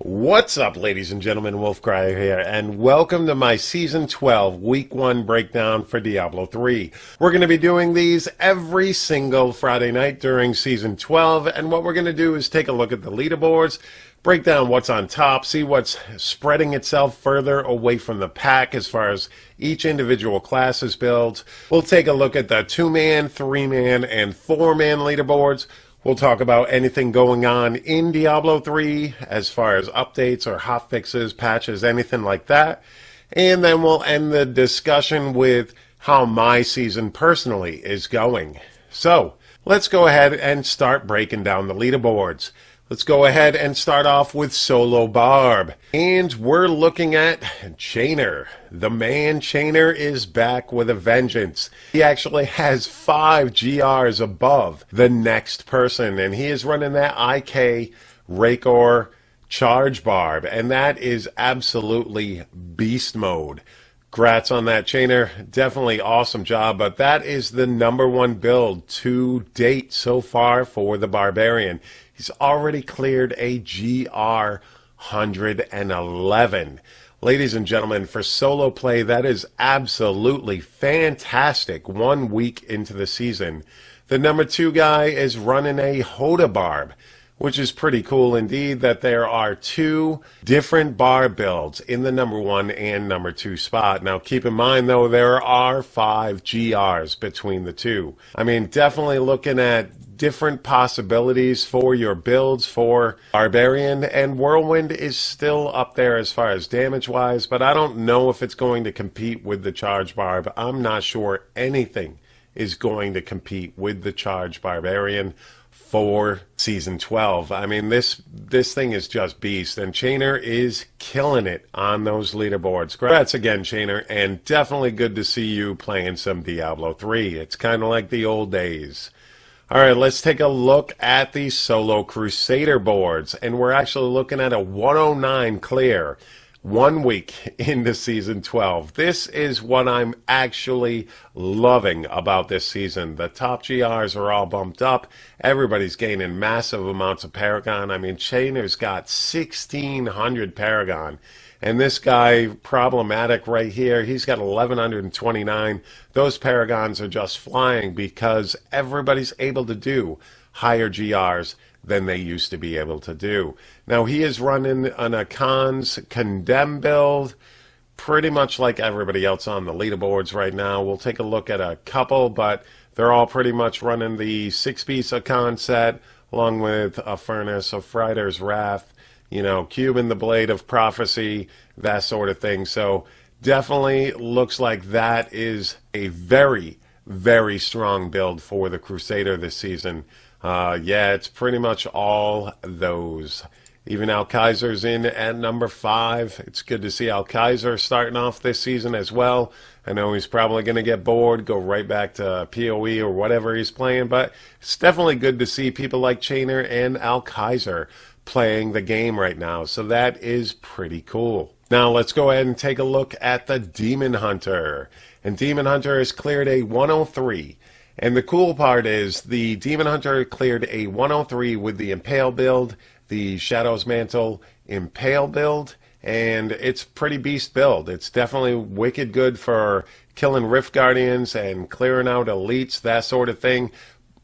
What's up, ladies and gentlemen? Wolf Crier here, and welcome to my Season 12 Week 1 breakdown for Diablo 3. We're going to be doing these every single Friday night during Season 12, and what we're going to do is take a look at the leaderboards, break down what's on top, see what's spreading itself further away from the pack as far as each individual class's builds. We'll take a look at the 2-man, 3-man, and 4-man leaderboards. We'll talk about anything going on in Diablo 3 as far as updates or hotfixes, patches, anything like that. And then we'll end the discussion with how my season personally is going. So, let's go ahead and start breaking down the leaderboards. Let's go ahead and start off with Solo Barb. And we're looking at Chainer. The man Chainer is back with a vengeance. He actually has 5 GRs above the next person, and he is running that IK Rakor Charge Barb, and that is absolutely beast mode. Grats on that, Chainer. Definitely awesome job, but that is the #1 build to date so far for the Barbarian. He's already cleared a GR 111. Ladies and gentlemen, for solo play, that is absolutely fantastic 1 week into the season. The #2 guy is running a Hoda Barb, which is pretty cool indeed that there are 2 different barb builds in the #1 and #2 spot. Now keep in mind though, there are 5 GRs between the two. I mean, definitely looking at different possibilities for your builds for Barbarian, and Whirlwind is still up there as far as damage wise, but I don't know if it's going to compete with the Charge Barb. I'm not sure anything is going to compete with the Charge Barbarian for Season 12. I mean, this thing is just beast, and Chainer is killing it on those leaderboards. Congrats again, Chainer, and definitely good to see you playing some Diablo 3. It's kind of like the old days. All right, let's take a look at the Solo Crusader boards, and we're actually looking at a 109 clear 1 week into Season 12. This is what I'm actually loving about this season. The top GRs are all bumped up. Everybody's gaining massive amounts of Paragon. I mean, Chainer's got 1,600 Paragon. And this guy, problematic right here, he's got 1,129. Those Paragons are just flying because everybody's able to do higher GRs than they used to be able to do. Now, he is running an Akan's Condemn build, pretty much like everybody else on the leaderboards right now. We'll take a look at a couple, but they're all pretty much running the 6-piece Akan set, along with a Furnace, a Frider's Wrath, you know, Cuban the Blade of Prophecy, that sort of thing. So definitely looks like that is a very, very strong build for the Crusader this season. Yeah, it's pretty much all those. Even Al Kaiser's in at #5. It's good to see Al Kaiser starting off this season as well. I know he's probably going to get bored, go right back to PoE or whatever he's playing, but it's definitely good to see people like Chainer and Al Kaiser playing the game right now. So that is pretty cool. Now let's go ahead and take a look at the Demon Hunter. And Demon Hunter has cleared a 103. And the cool part is the Demon Hunter cleared a 103 with the Impale build, the Shadow's Mantle Impale build, and it's pretty beast build. It's definitely wicked good for killing Rift Guardians and clearing out elites, that sort of thing.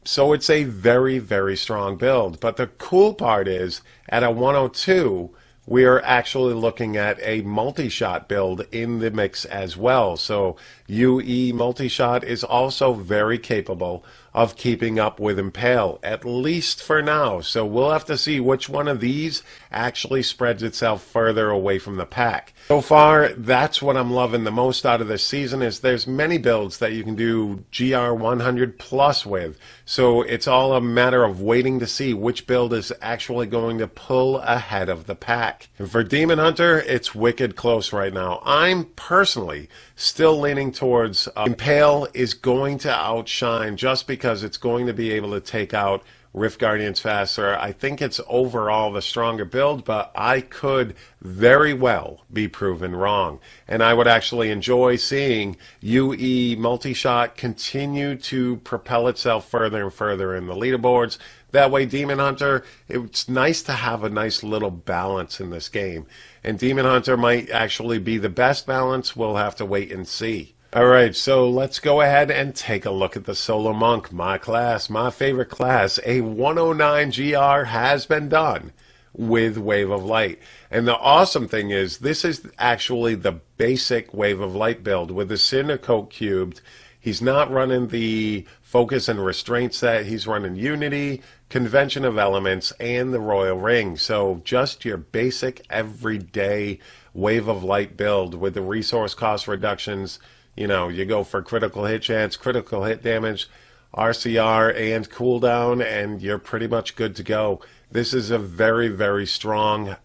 So it's a very, very strong build. But the cool part is, at a 102, we are actually looking at a multi-shot build in the mix as well. So UE multi-shot is also very capable of keeping up with Impale, at least for now. So we'll have to see which one of these actually spreads itself further away from the pack. So far, that's what I'm loving the most out of this season, is there's many builds that you can do GR 100 plus with. So it's all a matter of waiting to see which build is actually going to pull ahead of the pack. And for Demon Hunter, it's wicked close right now. I'm personally still leaning towards Impale is going to outshine, just because it's going to be able to take out Rift Guardians faster. I think it's overall the stronger build, but I could very well be proven wrong. And I would actually enjoy seeing UE Multi-Shot continue to propel itself further and further in the leaderboards. That way, Demon Hunter, it's nice to have a nice little balance in this game. And Demon Hunter might actually be the best balance. We'll have to wait and see. All right, so let's go ahead and take a look at the Solo Monk, my class, my favorite class. A 109 GR has been done with Wave of Light. And the awesome thing is, this is actually the basic Wave of Light build with the Cinder Coat cubed. He's not running the Focus and Restraint set. He's running Unity, Convention of Elements, and the Royal Ring. So just your basic everyday Wave of Light build with the resource cost reductions. You know, you go for critical hit chance, critical hit damage, RCR, and cooldown, and you're pretty much good to go. This is a very, very strong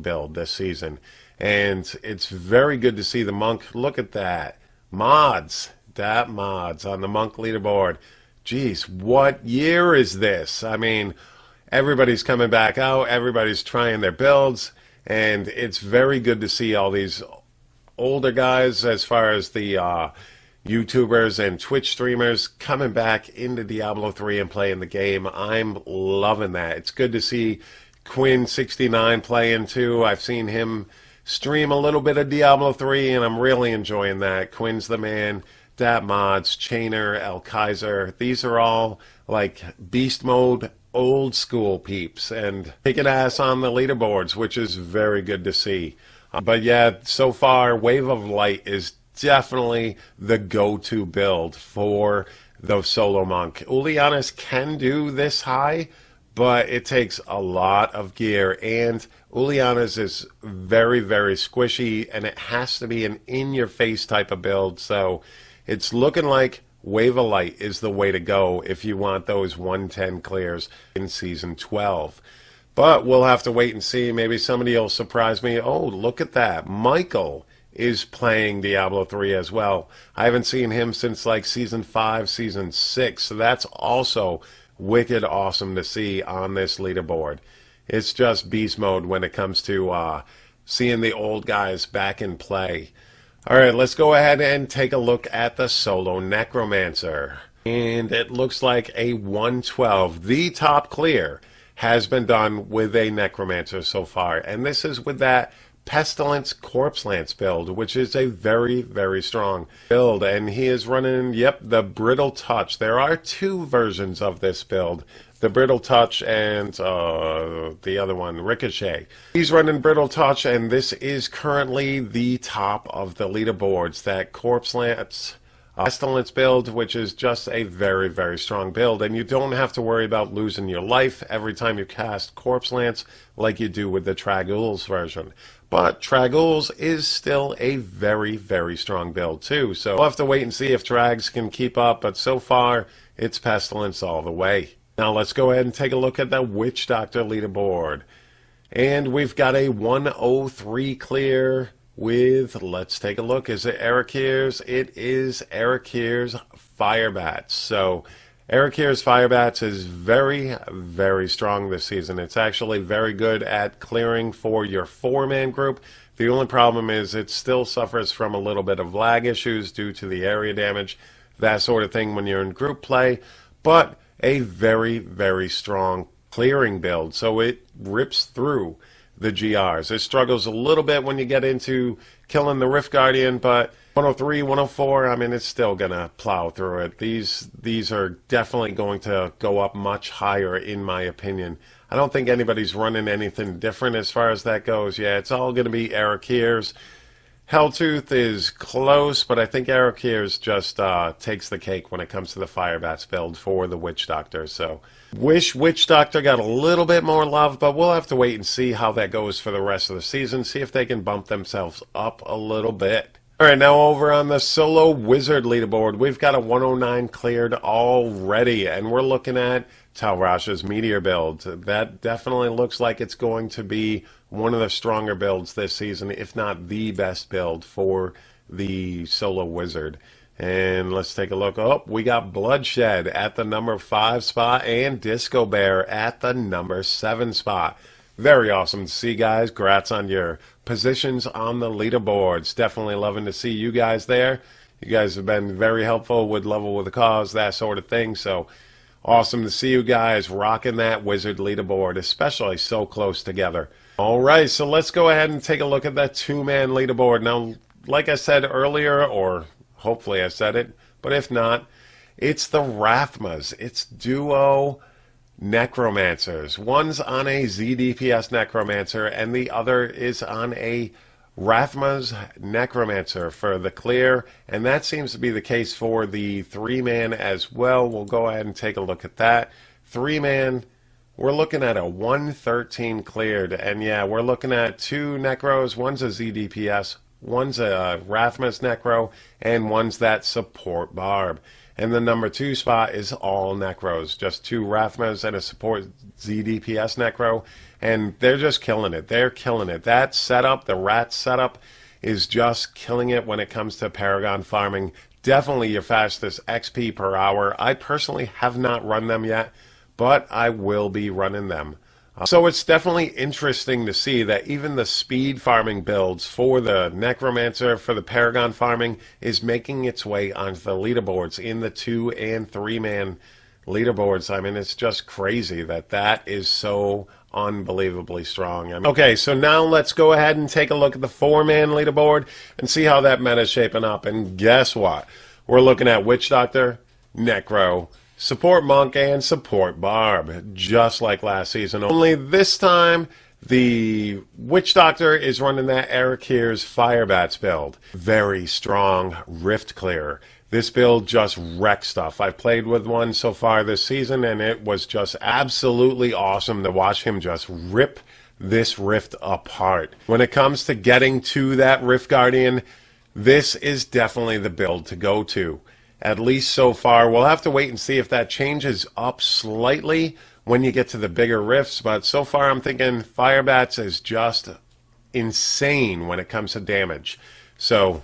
build this season. And it's very good to see the Monk. Look at that. Mods. That mods on the Monk leaderboard. Geez, what year is this? I mean, everybody's coming back out. Everybody's trying their builds. And it's very good to see all these older guys, as far as the YouTubers and Twitch streamers, coming back into Diablo 3 and playing the game. I'm loving that. It's good to see Quinn69 playing too. I've seen him stream a little bit of Diablo 3, and I'm really enjoying that. Quinn's the man. Dat Mods, Chainer, El Kaiser. These are all like beast mode, old school peeps, and kicking ass on the leaderboards, which is very good to see. But yeah, so far, Wave of Light is definitely the go-to build for the Solo Monk. Ulianis can do this high, but it takes a lot of gear, and Ulianis is very, very squishy, and it has to be an in-your-face type of build, so it's looking like Wave of Light is the way to go if you want those 110 clears in Season 12. But we'll have to wait and see. Maybe somebody will surprise me. Oh, look at that. Michael is playing Diablo 3 as well. I haven't seen him since like Season 5, Season 6. So that's also wicked awesome to see on this leaderboard. It's just beast mode when it comes to seeing the old guys back in play. All right, let's go ahead and take a look at the Solo Necromancer. And it looks like a 112, the top clear, has been done with a Necromancer so far. And this is with that Pestilence Corpse Lance build, which is a very, very strong build. And he is running, yep, the Brittle Touch. There are two versions of this build. The Brittle Touch and the other one, Ricochet. He's running Brittle Touch, and this is currently the top of the leaderboards. That Corpse Lance Pestilence build, which is just a very, very strong build, and you don't have to worry about losing your life every time you cast Corpse Lance like you do with the Traghouls version. But Traghouls is still a very, very strong build too, so we'll have to wait and see if Trags can keep up, but so far it's Pestilence all the way. Now let's go ahead and take a look at the Witch Doctor leaderboard. And we've got a 103 clear with, let's take a look, is it Erekir's? It is Erekir's Firebats. So Erekir's Firebats is very, very strong this season. It's actually very good at clearing for your 4-man group. The only problem is it still suffers from a little bit of lag issues due to the area damage, that sort of thing when you're in group play, but a very, very strong clearing build. So it rips through the GRs. It struggles a little bit when you get into killing the Rift Guardian, but 103, 104, I mean, it's still going to plow through it. These are definitely going to go up much higher, in my opinion. I don't think anybody's running anything different as far as that goes. Yeah, it's all going to be Erekir's. Helltooth is close, but I think Erekir's just takes the cake when it comes to the Firebats build for the Witch Doctor. So, wish Witch Doctor got a little bit more love, but we'll have to wait and see how that goes for the rest of the season, see if they can bump themselves up a little bit. All right, now over on the Solo Wizard leaderboard, we've got a 109 cleared already, and we're looking at Talrasha's Meteor build. That definitely looks like it's going to be one of the stronger builds this season, if not the best build for the Solo Wizard. And let's take a look. Oh, we got Bloodshed at the number 5 spot and Disco Bear at the number 7 spot. Very awesome to see, guys. Congrats on your positions on the leaderboards. Definitely loving to see you guys there. You guys have been very helpful with Level with a Cause, that sort of thing. So awesome to see you guys rocking that Wizard leaderboard, especially so close together. All right, so let's go ahead and take a look at that 2-man leaderboard. Now, like I said earlier, or hopefully I said it, but if not, it's the Rathmas. It's duo Necromancers. One's on a ZDPS Necromancer, and the other is on a Rathmas Necromancer for the clear, and that seems to be the case for the 3-man as well. We'll go ahead and take a look at that. 3-man, we're looking at a 113 cleared, and yeah, we're looking at 2 Necros. One's a ZDPS, one's a Rathmas Necro, and one's that support Barb. And the number 2 spot is all Necros, just 2 Rathmas and a support ZDPS Necro, and they're just killing it. They're killing it. That setup, the rat setup, is just killing it when it comes to Paragon farming. Definitely your fastest XP per hour. I personally have not run them yet, but I will be running them. So it's definitely interesting to see that even the speed farming builds for the Necromancer, for the Paragon farming, is making its way onto the leaderboards in the 2- and 3-man leaderboards. I mean, it's just crazy that that is so unbelievably strong. Okay, so now let's go ahead and take a look at the 4-man leaderboard and see how that meta is shaping up. And guess what? We're looking at Witch Doctor, Necro, Support Monk, and Support Barb, just like last season. Only this time, the Witch Doctor is running that Eric Here's Firebats build. Very strong Rift Clear. This build just wrecks stuff. I've played with one so far this season, and it was just absolutely awesome to watch him just rip this Rift apart. When it comes to getting to that Rift Guardian, this is definitely the build to go to. At least so far. We'll have to wait and see if that changes up slightly when you get to the bigger rifts, but so far I'm thinking Firebats is just insane when it comes to damage. So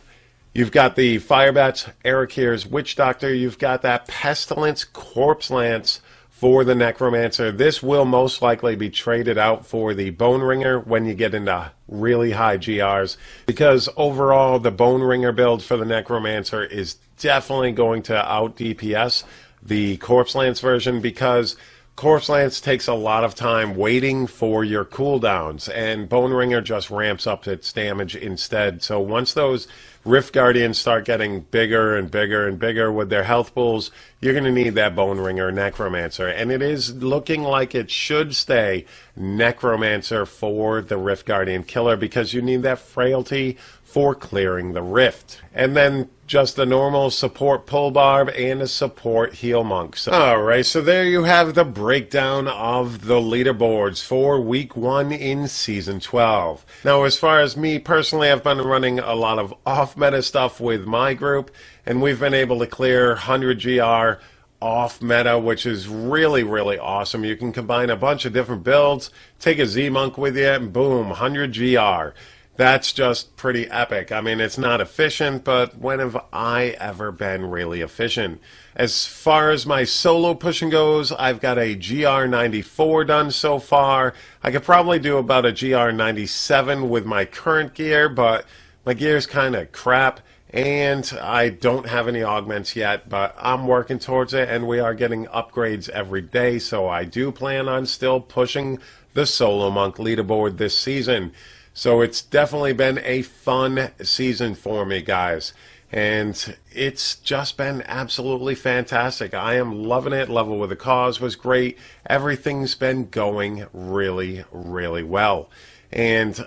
you've got the Firebats, Eric Here's Witch Doctor, you've got that Pestilence Corpse Lance for the Necromancer. This will most likely be traded out for the Bone Ringer when you get into really high GRs, because overall the Bone Ringer build for the Necromancer is definitely going to out DPS the Corpse Lance version, because Corpse Lance takes a lot of time waiting for your cooldowns, and Bone Ringer just ramps up its damage instead. So once those Rift Guardians start getting bigger and bigger and bigger with their health pools, you're going to need that Bone Ringer Necromancer. And it is looking like it should stay Necromancer for the Rift Guardian killer, because you need that frailty for clearing the Rift. And then just a normal support pull barb and a support heal monk. So, alright, so there you have the breakdown of the leaderboards for week 1 in season 12. Now, as far as me personally, I've been running a lot of off-meta stuff with my group, and we've been able to clear 100 GR off meta, which is really, really awesome. You can combine a bunch of different builds, take a Z-Monk with you, and boom, 100 GR. That's just pretty epic. I mean, it's not efficient, but when have I ever been really efficient? As far as my solo pushing goes, I've got a GR94 done so far. I could probably do about a GR97 with my current gear, but my gear's kind of crap, and I don't have any augments yet, but I'm working towards it, and we are getting upgrades every day, so I do plan on still pushing the Solo Monk leaderboard this season. So it's definitely been a fun season for me, guys. And it's just been absolutely fantastic. I am loving it. Level with a Cause was great. Everything's been going really, really well. And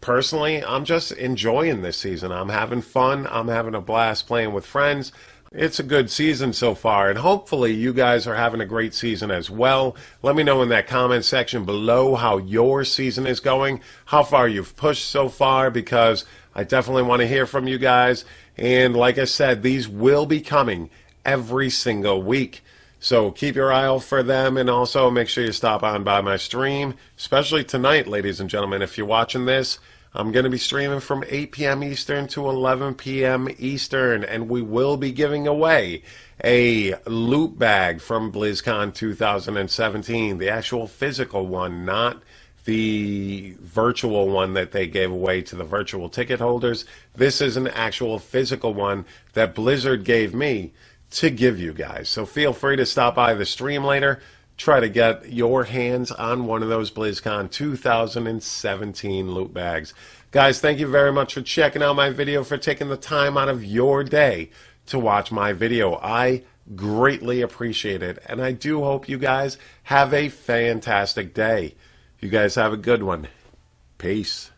personally, I'm just enjoying this season. I'm having fun. I'm having a blast playing with friends. It's a good season so far, and hopefully you guys are having a great season as well. Let me know in that comment section below how your season is going, how far you've pushed so far, because I definitely want to hear from you guys. And like I said, these will be coming every single week. So keep your eye out for them, and also make sure you stop on by my stream, especially tonight, ladies and gentlemen. If you're watching this, I'm going to be streaming from 8 p.m. Eastern to 11 p.m. Eastern, and we will be giving away a loot bag from BlizzCon 2017, the actual physical one, not the virtual one that they gave away to the virtual ticket holders. This is an actual physical one that Blizzard gave me to give you guys. So feel free to stop by the stream later. Try to get your hands on one of those BlizzCon 2017 loot bags. Guys, thank you very much for checking out my video, for taking the time out of your day to watch my video. I greatly appreciate it, and I do hope you guys have a fantastic day. You guys have a good one. Peace.